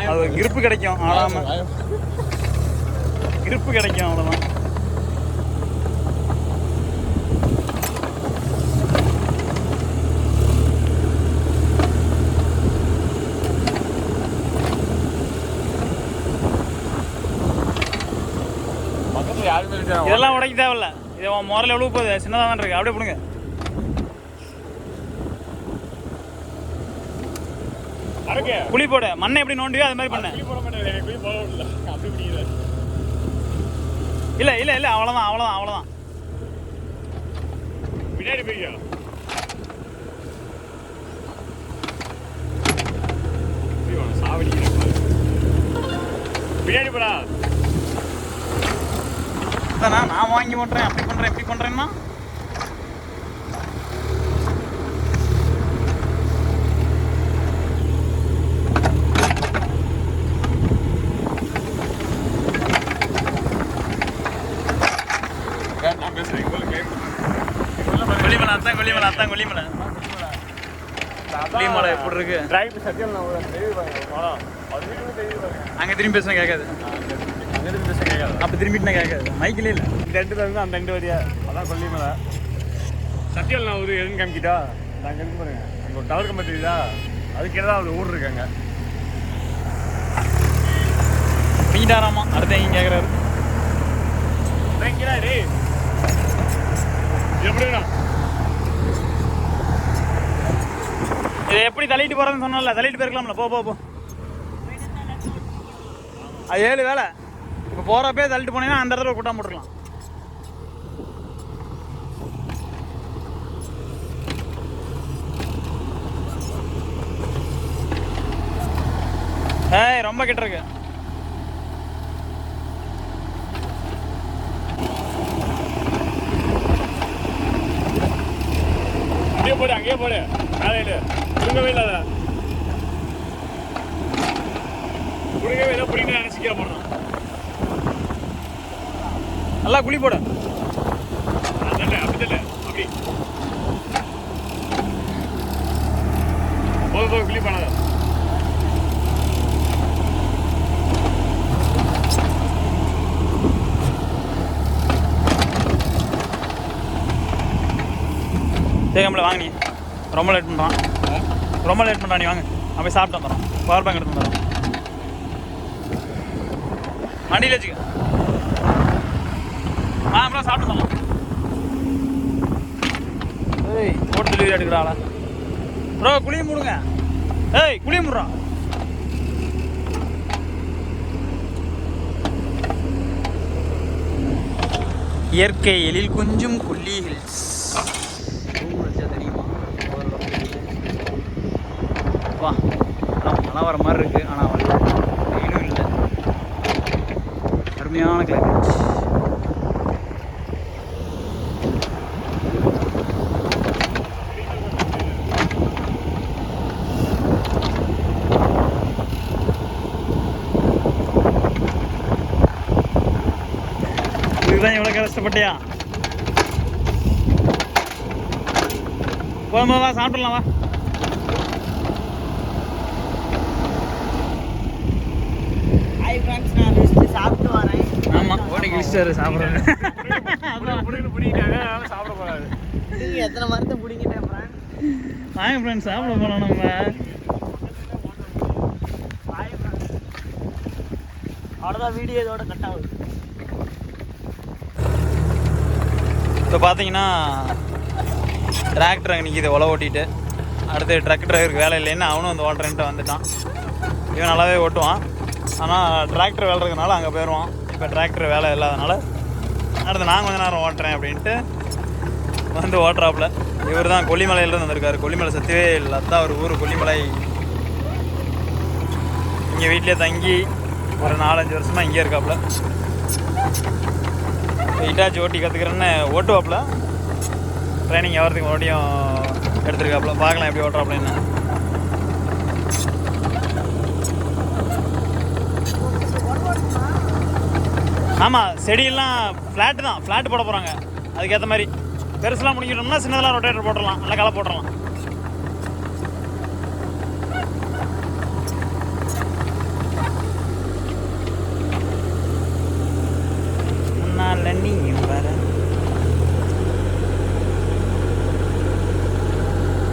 அது கிரிப்பு கிடைக்கும், ஆடாம கிரிப்பு கிடைக்கும், அவ்வளோதான். பக்கத்தில் யாருமே இதெல்லாம் உடைக்க தேவையில்ல. இது முறையில் எவ்வளோ போகுது, சின்னதாக தான் இருக்கு. அப்படியே பிடுங்க. குழி போடு, மண்ணை எப்படி நோண்டியோ அது மாதிரி பண்ணு. போட மாட்டேன், எனக்கு போட விடல. அப்படி பிடிக்கல. இல்லை அவ்வளோதான். பின்னாடி போய்யா. சாவடிக்கிறேன். பின்னாடி போடா. நான் வாங்கி போட்டுறேன், அப்படி பண்ணுறேன், இப்படி பண்ணுறேன்னா நான் பேசுகிறேன். கொல்லிமலை எப்படி இருக்கு? டிரைவர் சத்தியம் அங்கே திரும்பி பேசுனா கேட்காது, அப்போ திரும்பிட்டு கேட்காது, மைக்கிலே இல்லை. இந்த இடத்துல இருந்து அந்த ரெண்டு வரியா அதான் கொல்லிமலை. சத்தியம் நான் ஒரு எதுன்னு காமிக்கிட்டா நாங்கள் இருந்து பாருங்க. அங்கே ஒரு டவர் கம்பெனி தெரியுதா, அதுக்கு தான் ஒரு ஊர் இருக்காங்க. நீட்டாராமா அடுத்த எங்க கேட்குறாரு. டே எப்படிண்ணா இதை எப்படி தள்ளிட்டு போகிறதுன்னு சொன்னால, தள்ளிட்டு போயிருக்கலாம்ல. போ அது 7 வேலை. இப்போ போகிறப்பே தள்ளிட்டு போனீங்கன்னா அந்த இடத்துல கூட்டம் போட்டுருக்கலாம். ஏய் ரொம்ப கிட்ட இருக்கு. அங்கேயே போடு வேலையில புடுங்கவே இல்லாத புடுங்கவே இல்லை. புடிங்க நினைச்சிக்க போடுறோம். நல்லா குழி போட. அப்படி போதும் குழி பண்ணாத. தேகம்ல வாங்க. நீ ரொம்ப லேட் பண்ணுறான், நீ வாங்க. அப்படி சாப்பிட்டு வந்துடுறோம். பவர் பேங்க் எடுத்து வந்துடுறோம். வண்டியில் வச்சுக்க. நம்மளாம் சாப்பிட்டு வந்துடலாம். ஏய் போட்டு டெலிவரி எடுக்கிறாளா ப்ரோ? குழியை மூடுங்க. ஏய் குழியை மூடுறா. இயற்கை எழில் கொஞ்சம் கொல்லி ஹில்ஸ். தெரியுமா? வா மழை வர மாதிரி இருக்கு, ஆனால் வரல, வெயிலும் இல்லை. அருமையான கிளைமேட். இதுதான் எவ்வளோ கஷ்டப்பட்டியா? போகும்போது வா சாப்பிடலாம். வா சாப்பிட்டு வரேன். ஆமாம் ஓடி கிழிச்சாரு சாப்பிட்றேன். சாப்பிட போறாரு. நீங்க எத்தனை மரத்தை பிடிங்கிட்டேன் வாங்க ஃப்ரெண்ட்ஸ் சாப்பிட போகலாம் நம்ம. அவ்வளோதான், வீடியோ இதோட கட் ஆகுது. இப்போ பார்த்தீங்கன்னா டிராக்டர் அங்கே நிற்கிது உழவு ஓட்டிட்டு. அடுத்து ட்ரக் டிரைவருக்கு வேலை இல்லைன்னு அவனும் வந்து ஓட்டுறேன்ட்டு வந்துட்டான். இவன் நல்லாவே ஓட்டுவான், ஆனால் டிராக்டர் வேலை இருக்கிறனால அங்கே போயிடுவான். இப்போ டிராக்டர் வேலை இல்லாதனால அடுத்து நான் கொஞ்ச நேரம் ஓட்டுறேன் அப்படின்ட்டு வந்து ஓட்டுறாப்புல. இவர் தான் கொல்லிமலையிலேருந்து வந்திருக்காரு. கொல்லிமலை சத்தியவே இல்லை, அதுதான் ஒரு ஊர் கொல்லிமலை. இங்கே வீட்டிலே தங்கி ஒரு 4-5 வருஷமாக இங்கே இருக்காப்புல. ஹிட்டாச்சி ஓட்டி கற்றுக்கிறேன்னு ஓட்டுவாப்புல. ட்ரைனிங் ஆகிறதுக்கு மறுபடியும் எடுத்துருக்காப்புல. பார்க்கலாம் எப்படி ஓட்டுறாப்புலன்னு. ஆமாம், செடியெல்லாம் ஃப்ளாட்டு தான், ஃப்ளாட்டு போட போகிறாங்க. அதுக்கேற்ற மாதிரி பெருசெலாம் முடிக்கிட்டோம்னா சின்னதெல்லாம் ரொட்டேட்டர் போட்டுடலாம், நல்லா களை போட்டுடலாம்.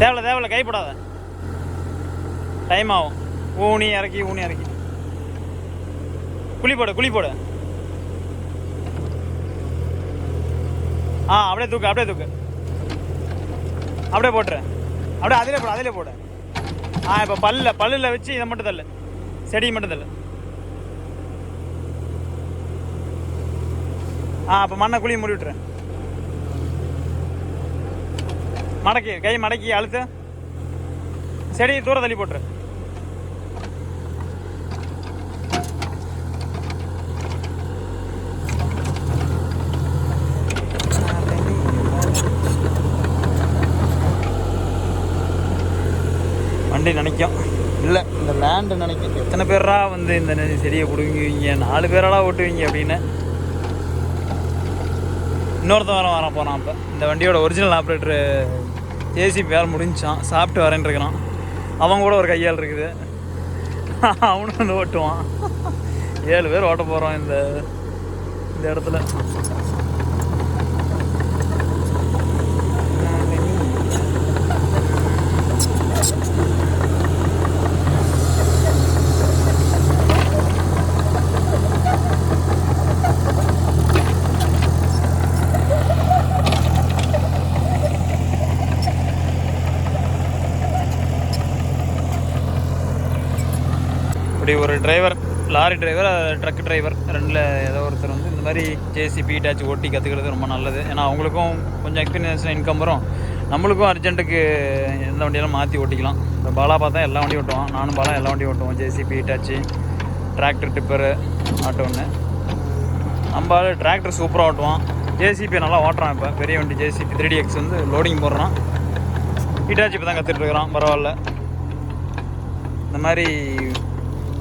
தேவையில்ல கைப்படாத, டைம் ஆகும். ஊனி இறக்கி குழி போடு. அப்படியே தூக்கு அப்படியே போட்டுரு. அப்படியே அதிலே போடு. இப்போ பல்லில் வச்சு இதை மட்டும் தள்ளு, செடியை மட்டும் தள்ளு. அப்போ மண்ணை குழி மூடி விட்டுரு. கை மடக்கி அழுத்து, செடியை தூரம் தள்ளி போட்டுரு. வண்டி நினைக்கும் இல்லை, இந்த லேண்டு நினைக்கும். எத்தனை பேரா வந்து இந்த செடியை பிடுங்குவீங்க, 4 பேராலாம் ஓட்டுவீங்க அப்படின்னு. இன்னொருத்தன் வர போகிறான். இப்போ இந்த வண்டியோட ஒரிஜினல் ஆப்ரேட்டரு ஜேசிபி வேலை முடிஞ்சான், சாப்பிட்டு வரேன்னு இருக்கிறான். அவன் கூட ஒரு கையால் இருக்குது, அவனும் வந்து ஓட்டுவான். 7 பேர் ஓட்ட போகிறோம் இந்த இடத்துல. இப்படி ஒரு driver, lorry driver, drug driver, ரெண்டில் ஏதோ ஒருத்தர் வந்து இந்த மாதிரி ஜேசிபி ஹிட்டாச்சி ஓட்டி கற்றுக்கிறது ரொம்ப நல்லது. ஏன்னா அவங்களுக்கும் கொஞ்சம் எக்ஸ்பீரியன்ஸ், இன்கம் வரும். நம்மளுக்கும் அர்ஜென்ட்டுக்கு எந்த வண்டியெல்லாம் மாற்றி ஓட்டிக்கலாம். இப்போ பாலா பார்த்தா எல்லா வண்டியும் ஓட்டுவான், நானும் பாலா எல்லா வண்டியும் ஓட்டுவோம். JCB Hitachi, tractor, tipper, auto ஒன்று. நம்ம டிராக்டர் சூப்பராக ஓட்டுவான், ஜேசிபி நல்லா ஓட்டுறான். இப்போ பெரிய வண்டி ஜேசிபி 3DX வந்து லோடிங் போடுறான். ஹிட்டாச்சி இப்போ தான் கற்றுட்ருக்குறான், பரவாயில்ல. இந்த மாதிரி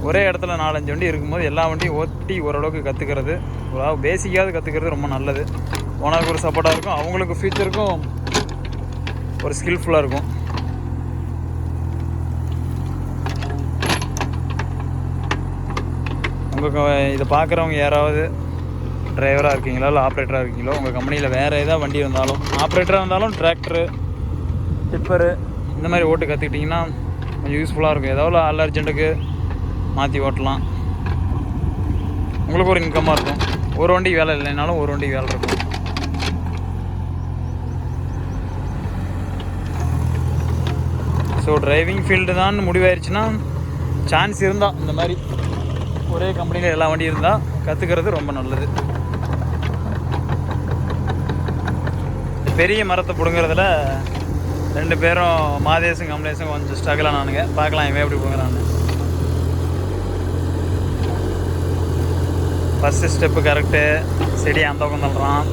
ஒரே இடத்துல 4-5 வண்டி இருக்கும்போது எல்லா வண்டியும் ஓட்டி ஓரளவுக்கு கற்றுக்கிறது, ஒரு பேசிக்காவது கற்றுக்கிறது ரொம்ப நல்லது. ஓனருக்கு ஒரு சப்போர்ட்டாக இருக்கும், அவங்களுக்கு ஃபியூச்சருக்கும் ஒரு ஸ்கில்ஃபுல்லாக இருக்கும். உங்களுக்கு இதை பார்க்குறவங்க யாராவது டிரைவராக இருக்கீங்களோ இல்லை ஆப்ரேட்டராக இருக்கீங்களோ, உங்கள் கம்பெனியில் வேறு ஏதாவது வண்டி இருந்தாலும், ஆப்ரேட்டராக இருந்தாலும் டிராக்டரு, டிப்பரு இந்த மாதிரி ஓட்டு கற்றுக்கிட்டிங்கன்னா கொஞ்சம் யூஸ்ஃபுல்லாக இருக்கும். ஏதாவது அல்ல அர்ஜென்ட்டுக்கு மாற்றி ஓட்டலாம், உங்களுக்கு ஒரு இன்கம்மாக இருக்கும். ஒரு வண்டிக்கு வேலை இல்லைனாலும் ஒரு வண்டிக்கு வேலை இருக்கும். ஸோ டிரைவிங் ஃபீல்டு தான் முடிவாயிருச்சுன்னா, சான்ஸ் இருந்தால் இந்த மாதிரி ஒரே கம்பெனியில் எல்லா வண்டியும் இருந்தால் கற்றுக்கிறது ரொம்ப நல்லது. பெரிய மரத்தை பிடுங்கிறதுல 2 பேரும் மாதேசும் கமலேசும் கொஞ்சம் ஸ்ட்ரகிள் ஆனானுங்க. பார்க்கலாம் இவன் எப்படி பிடுங்குறான்னு. ஃபஸ்ட்டு ஸ்டெப்பு கரெக்டு, செடி அந்த பக்கம் தள்ளுறான்.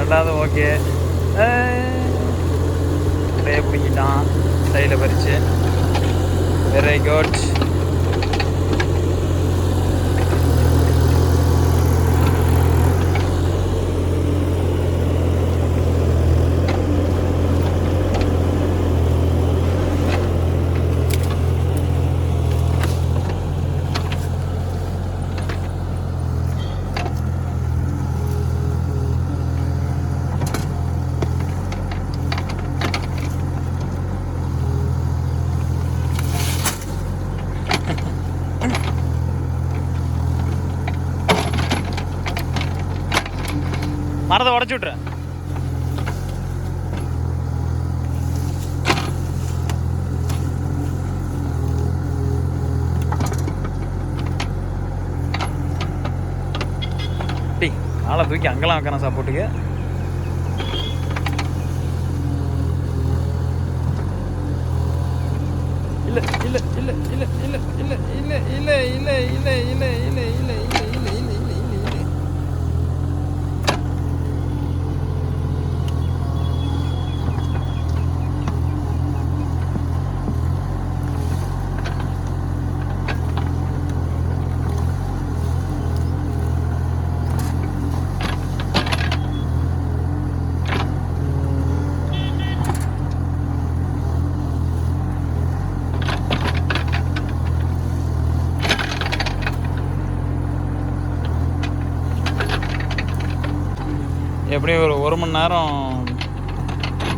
2வது ஓகே, அப்படியே பிடிக்கிட்டான் சைடில் பறிச்சு. Very good. மரத்தை உடச்சி விட்ரு. காலை தூக்கி அங்கெல்லாம் வைக்கணும் சப்போர்ட்டுக்கு. இல்லை எப்படியும் ஒரு மணி நேரம்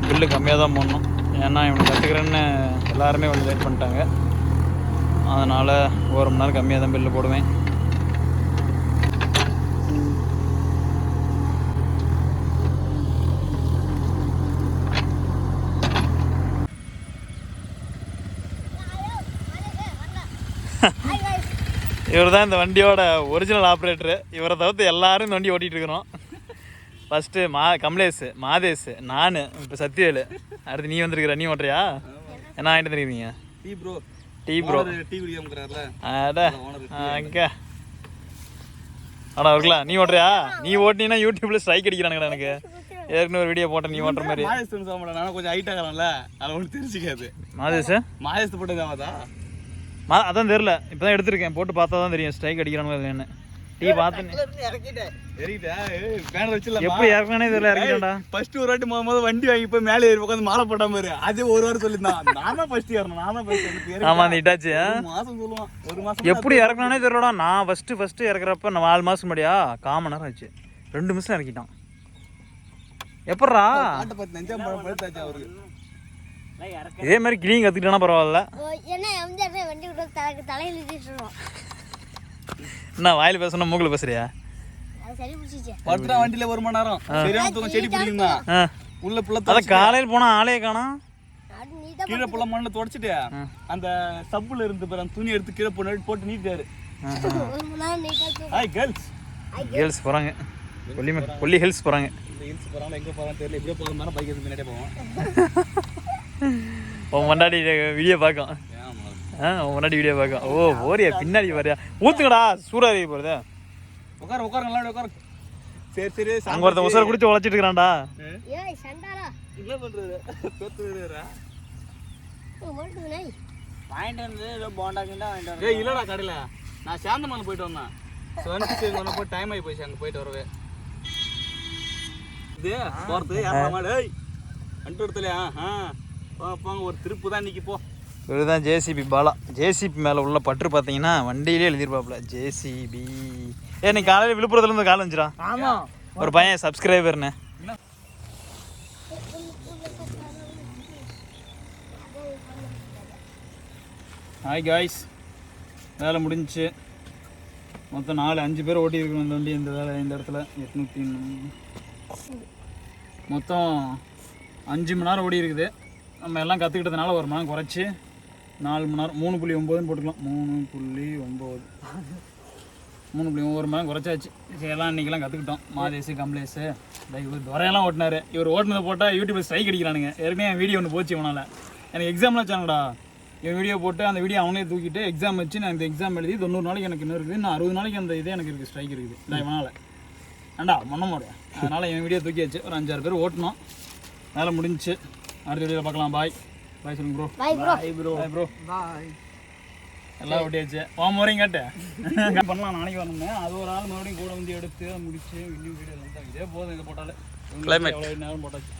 பில்லு கம்மியாக தான் போடணும். ஏன்னா இவனை கற்றுக்கிறேன்னு எல்லாருமே வந்து லேட் பண்ணிட்டாங்க. அதனால் ஒரு மணி நேரம் கம்மியாக தான் பில்லு போடுவேன். இவர் தான் இந்த வண்டியோட ஒரிஜினல் ஆப்ரேட்டரு. இவரை தவிர்த்து எல்லாரும் இந்த வண்டி ஓட்டிகிட்டு இருக்கிறோம். ஃபஸ்ட்டு கமலேஷ், மாதேஷ், நான், இப்போ சத்யவேலு, அடுத்து நீ வந்திருக்கிற. நீ ஓட்டுறியா? என்ன வாங்கிட்டு வந்துருக்கீங்க? டீ ப்ரோ அடா அங்கே அடா இருக்கலாம். நீ ஓட்டுறியா? நீ ஓட்டினீங்கன்னா யூடியூப்ல ஸ்ட்ரைக் அடிக்கிறானுங்கடா எனக்கு. ஏற்கனவே ஒரு வீடியோ போட்டேன் நீ ஓட்டுற மாதிரி. நான் கொஞ்சம் ஹைட் ஆகலாம்ல, அதை ஒன்றும் தெரிஞ்சுக்காது. மாதேஷ் போட்டதாவதா? அதான் தெரியல, இப்போ தான் எடுத்திருக்கேன். போட்டு பார்த்தா தான் தெரியும் ஸ்ட்ரைக் அடிக்கிறானுங்க இல்லைன்னு. டீ பார்த்து எப்படி இறக்கணே தெரியல. இறக்கிட்டான்டா. ஃபர்ஸ்ட் ஒரு வாட்டி முதல்ல வண்டி வாங்கி போய் மேலே ஏறி உட்காந்து மாலை போட்டாம பாரு. அது ஒரு வாரம் சொல்லியிருந்தான். நான் தான் ஃபர்ஸ்ட் ஏறணும், நான் தான் ஃபர்ஸ்ட். ஆமா அந்த இட்டாச்சு மாசம் சொல்லுவான். ஒரு மாசம் எப்படி இறக்கணே தெரியலடா. நான் ஃபர்ஸ்ட் இறக்குறப்ப 4 மாசம் முன்னாடியா 1/4 மணி நேரம் ஆச்சு. 2 நிமிஷம் இறக்கிட்டான். எப்படா இதே மாதிரி கிளீன் கத்துக்கிட்டா பரவாயில்ல. என்ன வாயில பேசணும் மூக்குல பேசுறியா? வண்டியில 1 மணி நேரம் சரியான தூக்கம். செடி பிடிக்குமா உள்ள புள்ள? அதான் காலையில் போனா ஆளே காணோம். கீழே புள்ள மண்ணை தொடச்சிட்டு அந்த சப்புல இருந்து அந்த துணி எடுத்து கீழே போட்டு நீட்டாரு. ஹாய் கேர்ள்ஸ் போறாங்க. கொல்லி ஹில்ஸ் போறாங்க. ஹில்ஸ் போறாங்க. எங்க போறான்னு தெரியல. இப்படியே போறோம்னா பைக் எடுத்து முன்னாடியே போவோம். உன் முன்னாடி வீடியோ பார்க்கும். உன் முன்னாடி வீடியோ பார்க்கும். ஓ ஓரியா பின்னாடி வரையா ஊத்துங்கடா. சூறாரி போறது. உட்காருங்க உட்காரு. சரி சரி. அங்க ஒருத்தன் உசர குடிச்சு உழைச்சிட்டு இருக்கிறான்டா. என்ன பண்றது? இல்லடா கடையில நான் சாந்தமான போயிட்டு வந்தேன். போய் டைம் ஆகி போயிடுச்சு அங்கே போயிட்டு வரவே. இது போறது ஏமாடு அண்டு இடத்துலையா? போங்க ஒரு திருப்பு தான் இன்னைக்கு. போ இதுதான் ஜேசிபி பாலா. ஜேசிபி மேலே உள்ள பற்று பார்த்தீங்கன்னா வண்டியிலே எழுதிருப்பாப்புல ஜேசிபி. நீ காலையில் விழுப்புரத்துலேருந்து கால் வந்துச்சுடா. ஆமாம் ஒரு பையன் சப்ஸ்கிரைபர்னு. ஹாய் காய்ஸ், வேலை முடிஞ்சிச்சு. மொத்தம் 4-5 பேர் ஓட்டியிருக்கணும் இந்த வண்டி. இந்த வேலை இந்த இடத்துல 800 மொத்தம் 5 மணி நேரம் ஓடி இருக்குது. நம்ம எல்லாம் கற்றுக்கிட்டதுனால 1 மணி நேரம் குறைச்சி 4 மணி நேரம் 3.9 போட்டுக்கலாம். 3.9 1 மணி நேரம் குறைச்சாச்சு. எல்லாம் இன்றைக்கெல்லாம் கற்றுக்கிட்டோம். மாதேஷ், கமலேஷ், இவர் துறையெல்லாம் ஓட்டினார். இவர் ஓட்டினதை போட்டால் யூடியூப்பில் ஸ்ட்ரைக் அடிக்கிறானுங்க. ஏற்கனவே என் வீடியோ ஒன்று போச்சு இவனால். எனக்கு எக்ஸாம்லாம் வச்சாங்கடா. என் வீடியோ போட்டு அந்த வீடியோ அவனே தூக்கிட்டு எக்ஸாம் வச்சு நான் இந்த எக்ஸாம் எழுதி 90 நாளைக்கு எனக்கு இன்னும் இருக்குது. இன்னும் 60 நாளைக்கு அந்த இதே எனக்கு இருக்குது, ஸ்ட்ரைக் இருக்குது. இல்லை இவனால் ஏண்டா பண்ண முடியும். அதனால் என் வீடியோ தூக்கியாச்சு. ஒரு 5-6 பேர் ஓட்டணும். வேலை முடிஞ்சிச்சு. அடுத்த வீடியோவில் பார்க்கலாம். பாய் பாய் சொல்லுங்க ப்ரோ. Bye bro. எல்லாம் ஓட்டியாச்சு. முறையும் கேட்டேன் பண்ணலாம். நாளைக்கு வரணுங்க. அது ஒரு ஆள் மறுபடியும் கூட வந்து எடுத்து முடிச்சு இன்னும் வீடியோ இதே போதும். இதை போட்டாலே நேரம் போட்டாச்சு.